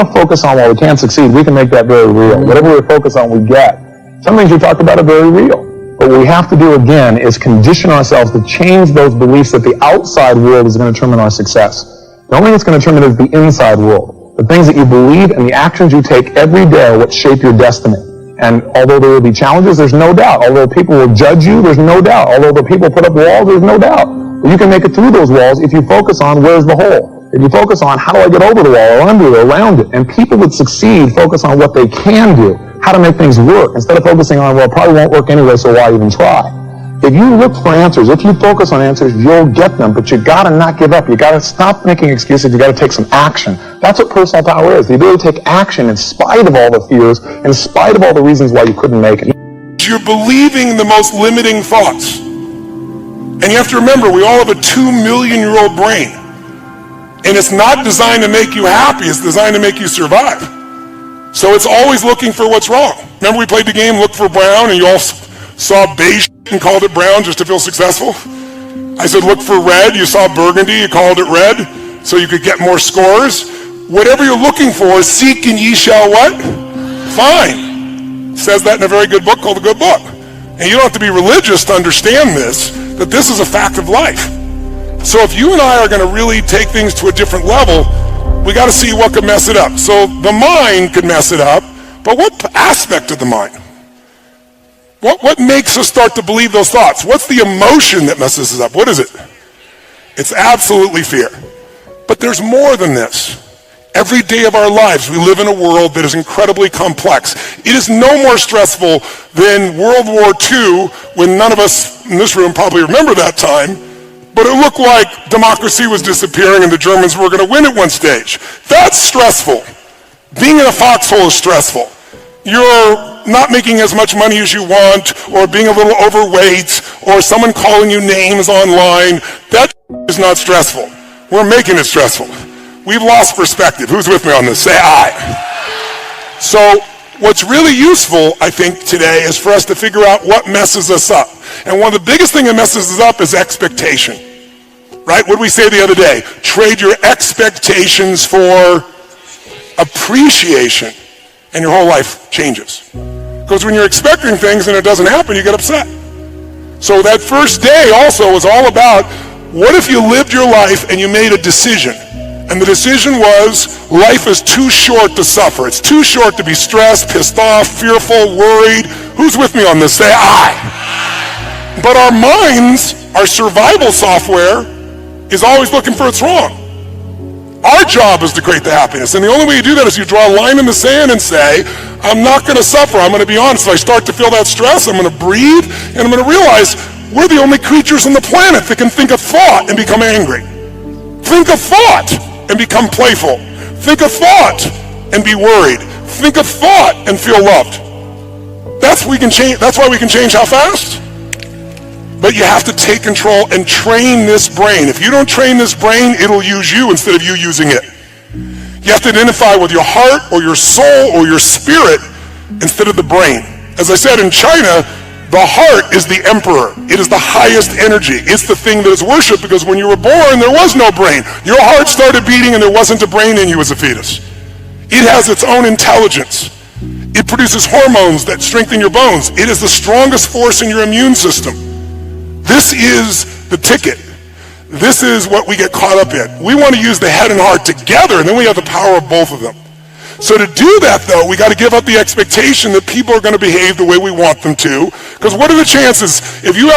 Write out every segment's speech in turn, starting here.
focus on while we can't succeed, we can make that very real. Whatever we focus on, we get. Some things you talked about are very real. But what we have to do, again, is condition ourselves to change those beliefs that the outside world is going to determine our success. The only thing that's going to determine is the inside world. The things that you believe and the actions you take every day are what shape your destiny. And although there will be challenges, there's no doubt. Although people will judge you, there's no doubt. Although the people put up walls, there's no doubt. But you can make it through those walls if you focus on where's the hole. If you focus on how do I get over the wall or under it or around it. And people that succeed focus on what they can do, how to make things work, instead of focusing on, well, it probably won't work anyway, so why even try? If you look for answers, if you focus on answers, you'll get them, but you gotta not give up. You gotta stop making excuses. You gotta take some action. That's what personal power is, the ability to take action in spite of all the fears, in spite of all the reasons why you couldn't make it. You're believing the most limiting thoughts. And you have to remember, we all have a 2 million-year-old brain. And it's not designed to make you happy, it's designed to make you survive. So it's always looking for what's wrong. Remember we played the game Look for Brown, and you all saw beige and called it brown just to feel successful? I said look for red, you saw burgundy, you called it red, so you could get more scores. Whatever you're looking for, seek and ye shall what? Find. It says that in a very good book called The Good Book. And you don't have to be religious to understand this, that this is a fact of life. So if you and I are going to really take things to a different level, we got to see what could mess it up. So the mind could mess it up, but what aspect of the mind? What makes us start to believe those thoughts? What's the emotion that messes us up? What is it? It's absolutely fear. But there's more than this. Every day of our lives, we live in a world that is incredibly complex. It is no more stressful than World War II, when none of us in this room probably remember that time, but it looked like democracy was disappearing and the Germans were going to win at one stage. That's stressful. Being in a foxhole is stressful. You're not making as much money as you want, or being a little overweight, or someone calling you names online. That is not stressful. We're making it stressful. We've lost perspective. Who's with me on this? Say aye. So what's really useful, I think, today is for us to figure out what messes us up. And one of the biggest things that messes us up is expectation. Right? What did we say the other day? Trade your expectations for appreciation, and your whole life changes. Because when you're expecting things and it doesn't happen, you get upset. So that first day also was all about, what if you lived your life and you made a decision? And the decision was, life is too short to suffer. It's too short to be stressed, pissed off, fearful, worried. Who's with me on this? Say aye. But our minds, our survival software, is always looking for what's wrong. Our job is to create the happiness. And the only way you do that is you draw a line in the sand and say, I'm not going to suffer. I'm going to be honest. If I start to feel that stress, I'm going to breathe, and I'm going to realize we're the only creatures on the planet that can think a thought and become angry. Think a thought and become playful. Think a thought and be worried. Think a thought and feel loved. That's why we can change how fast? But you have to take control and train this brain. If you don't train this brain, it'll use you instead of you using it. You have to identify with your heart or your soul or your spirit instead of the brain. As I said, in China, the heart is the emperor. It is the highest energy. It's the thing that is worshipped, because when you were born, there was no brain. Your heart started beating and there wasn't a brain in you as a fetus. It has its own intelligence. It produces hormones that strengthen your bones. It is the strongest force in your immune system. This is the ticket. This is what we get caught up in. We want to use the head and heart together, and then we have the power of both of them. So to do that, though, we got to give up the expectation that people are going to behave the way we want them to. Because what are the chances, if your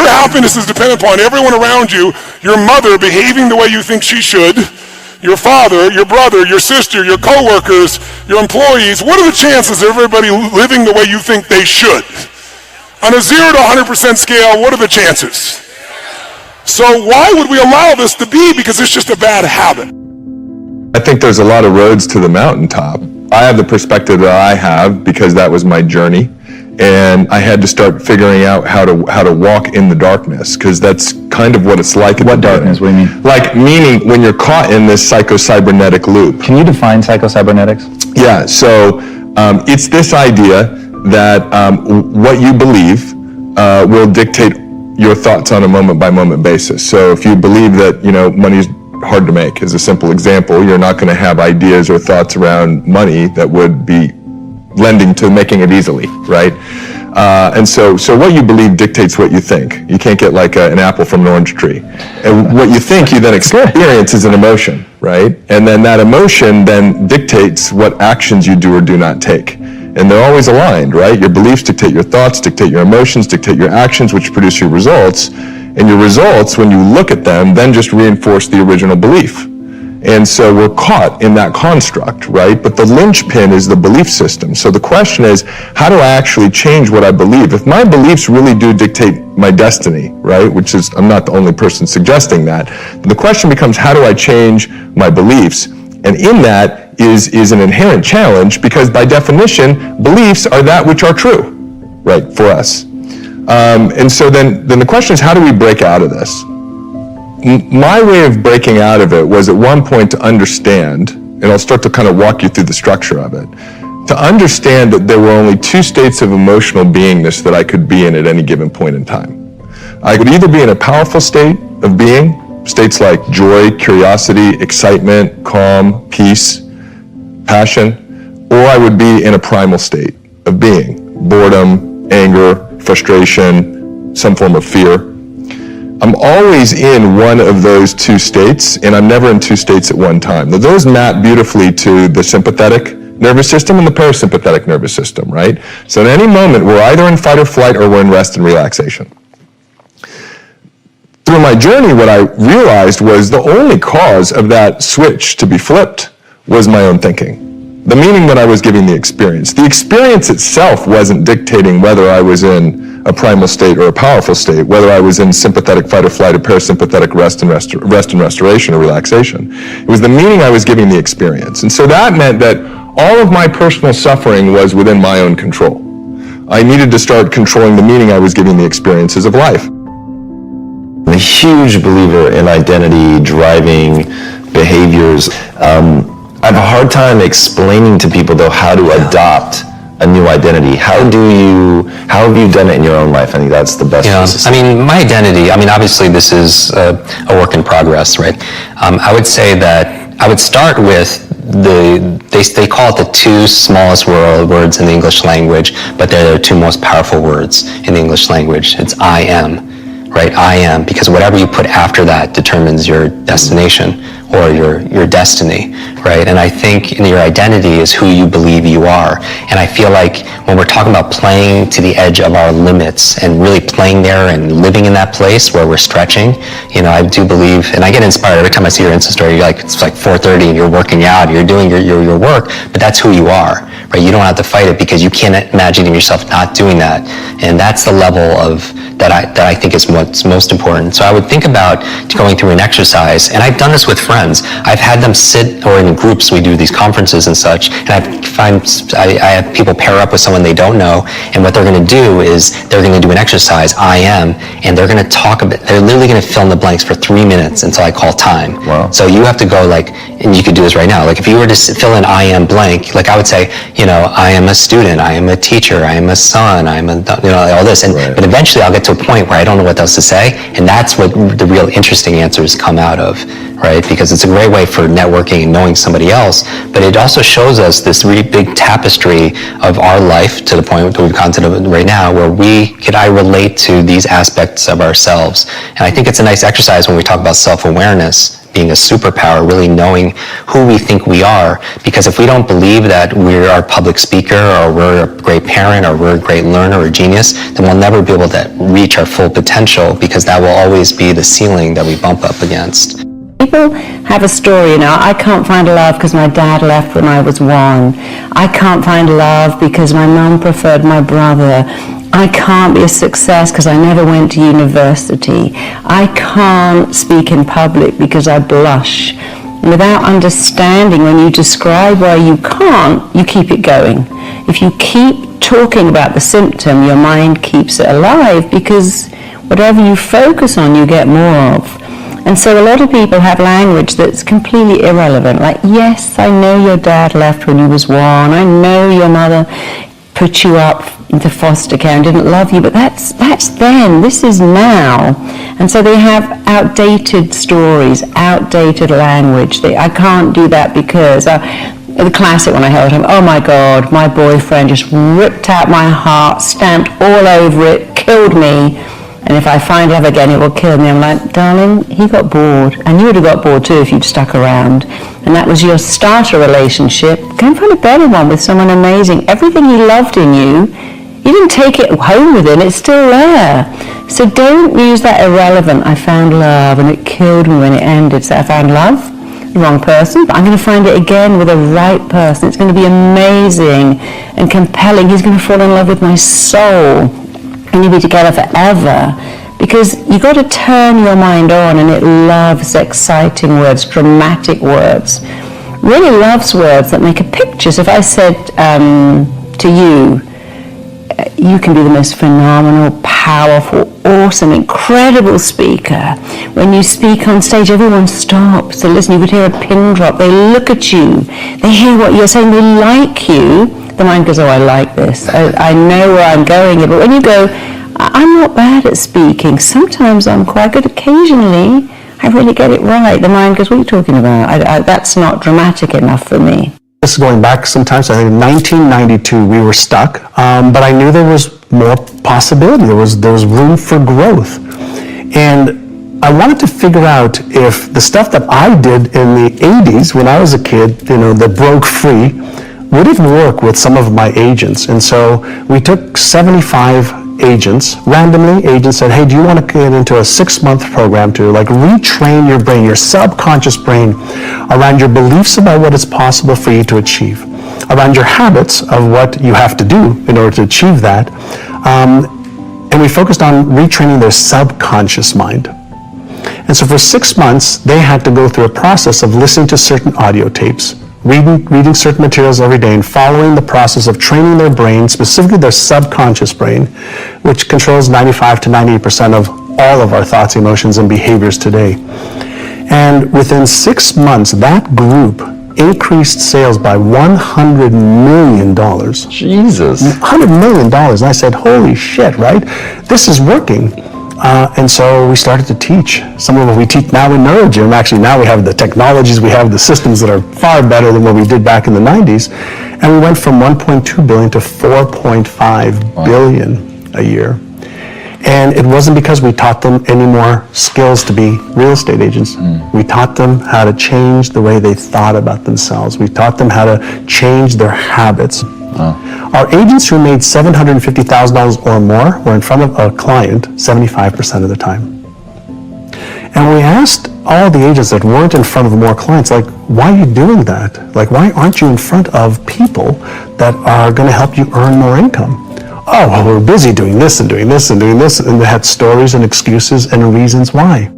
happiness is dependent upon everyone around you, your mother behaving the way you think she should, your father, your brother, your sister, your coworkers, your employees, what are the chances of everybody living the way you think they should? On a 0 to 100% scale, what are the chances? So why would we allow this to be? Because it's just a bad habit. I think there's a lot of roads to the mountaintop. I have the perspective that I have because that was my journey, and I had to start figuring out how to walk in the darkness, because that's kind of what it's like. What darkness? What do you mean? Like, meaning when you're caught in this psycho-cybernetic loop. Can you define psycho-cybernetics? Yeah, so it's this idea that what you believe will dictate your thoughts on a moment-by-moment basis. So if you believe that, money's hard to make. As a simple example, you're not going to have ideas or thoughts around money that would be lending to making it easily, right? And so what you believe dictates what you think. You can't get like an apple from an orange tree. And what you think you then experience is an emotion, right? And then that emotion then dictates what actions you do or do not take. And they're always aligned, right? Your beliefs dictate your thoughts, dictate your emotions, dictate your actions, which produce your results. And your results, when you look at them, then just reinforce the original belief. And so we're caught in that construct, right? But the linchpin is the belief system. So the question is, how do I actually change what I believe? If my beliefs really do dictate my destiny, right? Which is, I'm not the only person suggesting that. The question becomes, how do I change my beliefs? And in that is an inherent challenge, because by definition, beliefs are that which are true, right, for us. And so then the question is, how do we break out of this? My way of breaking out of it was at one point to understand, and I'll start to kind of walk you through the structure of it, to understand that there were only two states of emotional beingness that I could be in at any given point in time. I could either be in a powerful state of being, states like joy, curiosity, excitement, calm, peace, passion, or I would be in a primal state of being, boredom, anger, frustration, some form of fear. I'm always in one of those two states, and I'm never in two states at one time. Now, those map beautifully to the sympathetic nervous system and the parasympathetic nervous system, right? So at any moment, we're either in fight or flight or we're in rest and relaxation. Through my journey, what I realized was the only cause of that switch to be flipped was my own thinking. The meaning that I was giving the experience. The experience itself wasn't dictating whether I was in a primal state or a powerful state, whether I was in sympathetic fight or flight or parasympathetic rest and restoration or relaxation. It was the meaning I was giving the experience. And so that meant that all of my personal suffering was within my own control. I needed to start controlling the meaning I was giving the experiences of life. I'm a huge believer in identity driving behaviors. I have a hard time explaining to people, though, how to adopt a new identity. How have you done it in your own life? I think that's the best. I mean, my identity, obviously this is a work in progress, right? I would say that I would start with they call it the two smallest words in the English language, but they're the two most powerful words in the English language. It's I am, right? I am, because whatever you put after that determines your destination or your destiny, right? And I think your identity is who you believe you are. And I feel like when we're talking about playing to the edge of our limits and really playing there and living in that place where we're stretching, I do believe, and I get inspired every time I see your Insta story. It's like 4:30 and you're working out, you're doing your work, but that's who you are, right? You don't have to fight it because you can't imagine yourself not doing that. And that's the level of that I think is what's most important. So I would think about going through an exercise, and I've done this with friends. I've had them sit, or in groups, we do these conferences and such, and I have people pair up with someone they don't know, and what they're going to do is they're going to do an exercise, I am, and they're going to talk about, they're literally going to fill in the blanks for 3 minutes until I call time. Wow. So you have to go and you could do this right now, if you were to fill in I am blank, I would say, I am a student, I am a teacher, I am a son, I am all this, Right. But eventually I'll get to a point where I don't know what else to say, and that's what the real interesting answers come out of, right? Because it's a great way for networking and knowing somebody else, but it also shows us this really big tapestry of our life to the point that we've gotten to right now, where I relate to these aspects of ourselves. And I think it's a nice exercise when we talk about self-awareness being a superpower, really knowing who we think we are. Because if we don't believe that we're a public speaker, or we're a great parent, or we're a great learner or genius, then we'll never be able to reach our full potential, because that will always be the ceiling that we bump up against. People have a story, I can't find love because my dad left when I was 1. I can't find love because my mum preferred my brother. I can't be a success because I never went to university. I can't speak in public because I blush. And without understanding, when you describe why you can't, you keep it going. If you keep talking about the symptom, your mind keeps it alive, because whatever you focus on, you get more of. And so a lot of people have language that's completely irrelevant, like, yes, I know your dad left when he was 1, I know your mother. put you up into foster care and didn't love you, but that's then. This is now. And so they have outdated stories, outdated language. I can't do that because the classic one I heard, oh my God, my boyfriend just ripped out my heart, stamped all over it, killed me, and if I find love again it will kill me. I'm like, darling, he got bored, and you would have got bored too if you'd stuck around, and that was your starter relationship. Go and find a better one with someone amazing. Everything he loved in you didn't take it home with him, it's still there. So don't use that irrelevant, I found love and it killed me when it ended. So I found love, the wrong person, but I'm going to find it again with the right person. It's going to be amazing and compelling. He's going to fall in love with my soul and you'll be together forever. Because you've got to turn your mind on, and it loves exciting words, dramatic words. Really loves words that make a picture. So if I said to you, you can be the most phenomenal, powerful, awesome, incredible speaker. When you speak on stage, everyone stops to listen. You could hear a pin drop. They look at you. They hear what you're saying. They like you. The mind goes, oh, I like this. I know where I'm going. But when you go, I'm not bad at speaking. Sometimes I'm quite good. Occasionally, I really get it right. The mind goes, what are you talking about? That's not dramatic enough for me. This is going back sometimes. I think in 1992 we were stuck, but I knew there was more possibility. There was room for growth, and I wanted to figure out if the stuff that I did in the 80s when I was a kid, that broke free, would it work with some of my agents. And so we took 75 agents, randomly. Agents said, hey, do you want to get into a 6-month program to retrain your brain, your subconscious brain, around your beliefs about what is possible for you to achieve, around your habits of what you have to do in order to achieve that. And we focused on retraining their subconscious mind. And so for 6 months, they had to go through a process of listening to certain audio tapes, reading certain materials every day, and following the process of training their brain, specifically their subconscious brain, which controls 95 to 98% of all of our thoughts, emotions, and behaviors today. And within 6 months, that group increased sales by $100 million. Jesus. $100 million. And I said, holy shit, right? This is working. And so we started to teach. Some of what we teach now in NeuroGym. Actually, now we have the technologies, we have the systems that are far better than what we did back in the 90s. And we went from 1.2 billion to 4.5 billion a year. And it wasn't because we taught them any more skills to be real estate agents. We taught them how to change the way they thought about themselves. We taught them how to change their habits. Our agents who made $750,000 or more were in front of a client 75% of the time. And we asked all the agents that weren't in front of more clients, why are you doing that? Why aren't you in front of people that are going to help you earn more income? Oh, well, we're busy doing this and doing this and doing this, and they had stories and excuses and reasons why.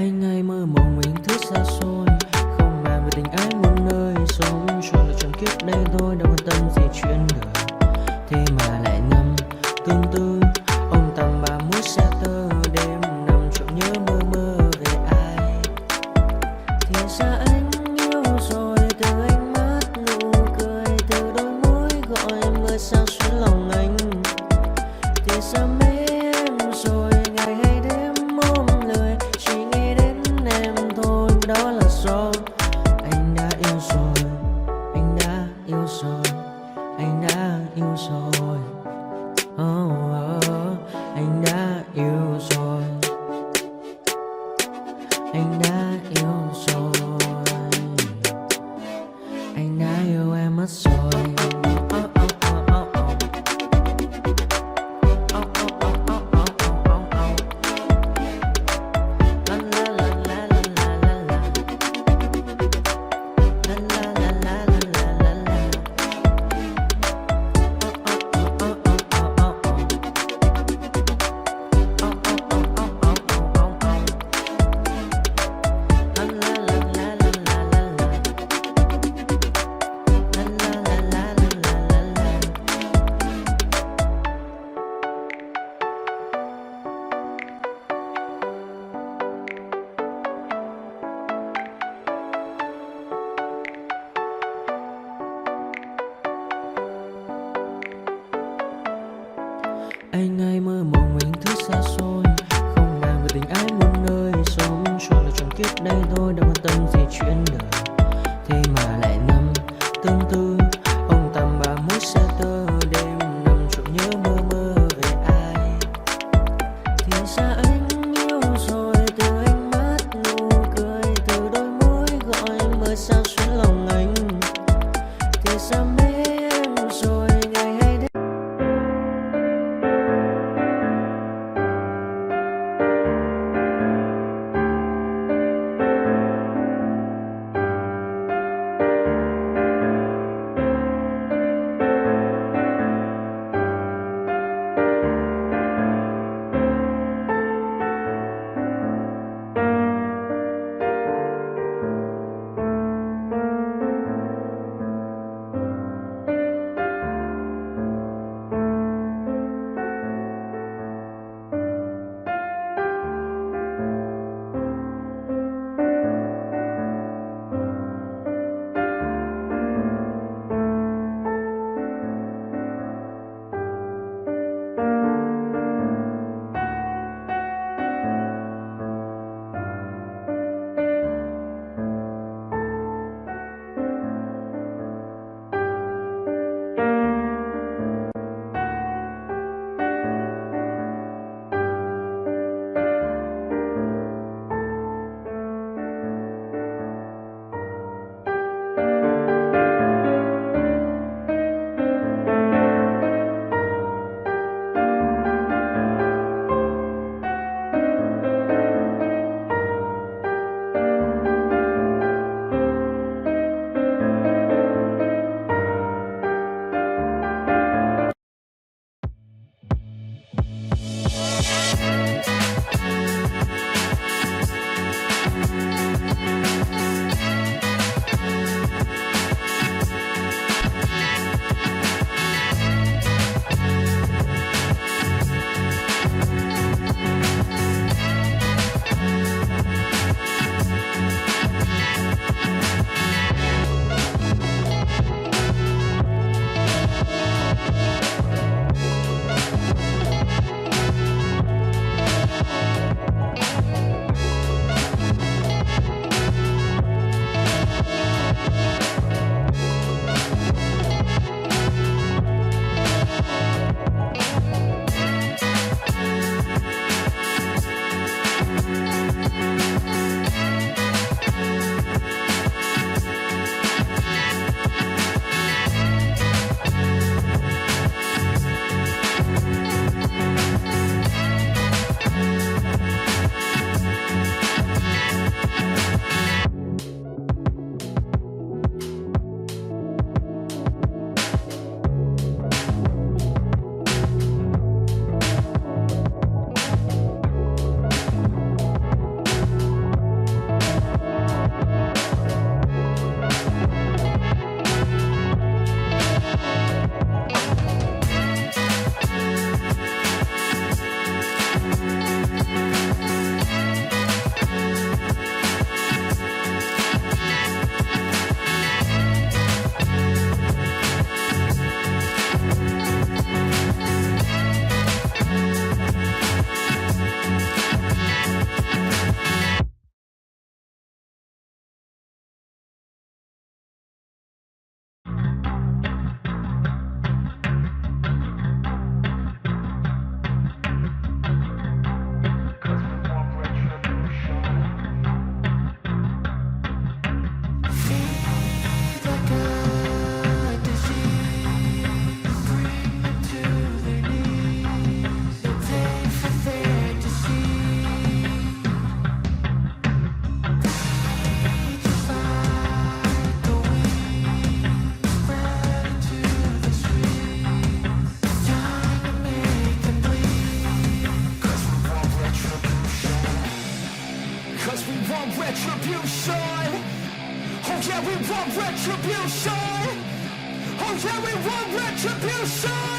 Anh hay mơ mộng mình thức xa xôi, không màng về tình ái muôn nơi, sống cho là trọn kiếp đây thôi, đâu quan tâm gì chuyện đời. Thế mà lại ngâm tương tư, ông tầm bà mút xe tơ, đêm nằm trộm nhớ mơ mơ về ai. Thì ra anh yêu rồi, từ ánh mắt nụ cười, từ đôi môi gọi mưa sao xuyến lòng anh. Thì ra mê em rồi, ngày hay đêm ôm lời, chỉ nghĩ đến em thôi, đó là do anh đã yêu rồi, anh đã yêu rồi, anh đã yêu rồi. Anh đã yêu rồi, anh đã yêu rồi, anh đã yêu em mất rồi. Anh hay mơ mộng mình thức xa xôi, không màng về tình ái muôn nơi, sống cho là trọn kiếp đây thôi, đâu quan tâm gì chuyện đời. Thế mà lại nằm tương tư, ông tầm bà mút xe tơ, đêm nằm trộm nhớ mơ mơ về ai. Thì ra anh yêu rồi, từ ánh mắt nụ cười, từ đôi môi gọi mưa sao xuyến lòng anh. Thì ra mê em rồi, ngày hay đêm retribution. Oh yeah, we want retribution.